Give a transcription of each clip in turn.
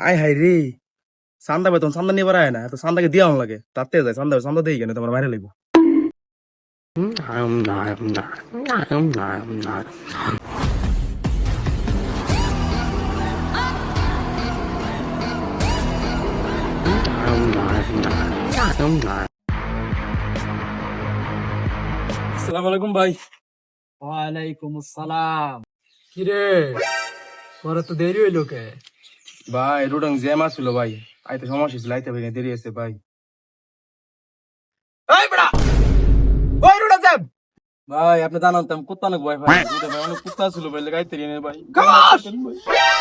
High high রে, চান্দা বেতন চান্দা নিয়ে বেড়ায় না, এত চান্দাকে দিয়া লাগে তাতে যায়। চান্দা চান্দা দেই কেন, তোমার বাইরে লাগবো। আসসালামু আলাইকুম ভাই। ওয়ালাইকুম আসসালাম। কিরে, তোর তো দেরি হইলো কে? ভাই রোডং জ্যাম আসছিল ভাই, আইতে সমস্যা ছিল, আইতে ভাই দেরি আছে ভাই। এই বড়া, ওই রোডা যাব। ভাই আপনি জানান তো আমি কুত্তা অনেক ভয় ভাই, ভাই অনেক কুত্তা ছিল ভাই, লাগাইতে রিনে ভাই। খামোশ!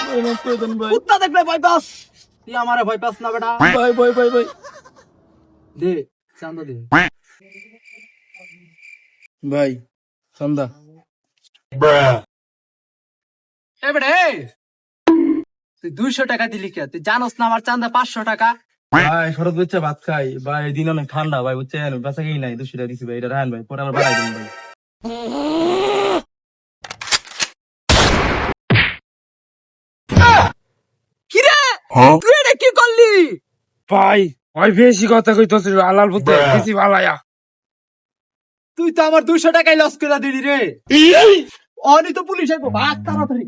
ভাই মাফ করে দেন ভাই। কুত্তা দেখলে ভয় পাস? তুই আমারে ভয় পাস না বেটা? ভাই ভাই ভাই ভাই দে, চান্দা দে। ভাই চান্দা। এই বেটা, এই তুই 200 টাকা দিলি কে? তুই জানোস না আমার চান্দা 500 টাকা? ভাই শরৎ বুঝছে ভাত খাই ভাই, দিন অনেক ঠান্ডা ভাই, বুঝছেন বেচা কেই নাই, 200 টাকা দিছি ভাই, এটা রাখেন ভাই, পরে আবার বাড়াই দিন ভাই। কিরে, তুই এটা কি করলি? ভাই ওই বেশি কথা কইতাছিস, আলাল বুঝতে দিছি ভালায়া। তুই তো আমার 200 টাকাই লস করে দিলি রে। অনি তো পুলিশ আইবো, ভাগ তাড়াতাড়ি।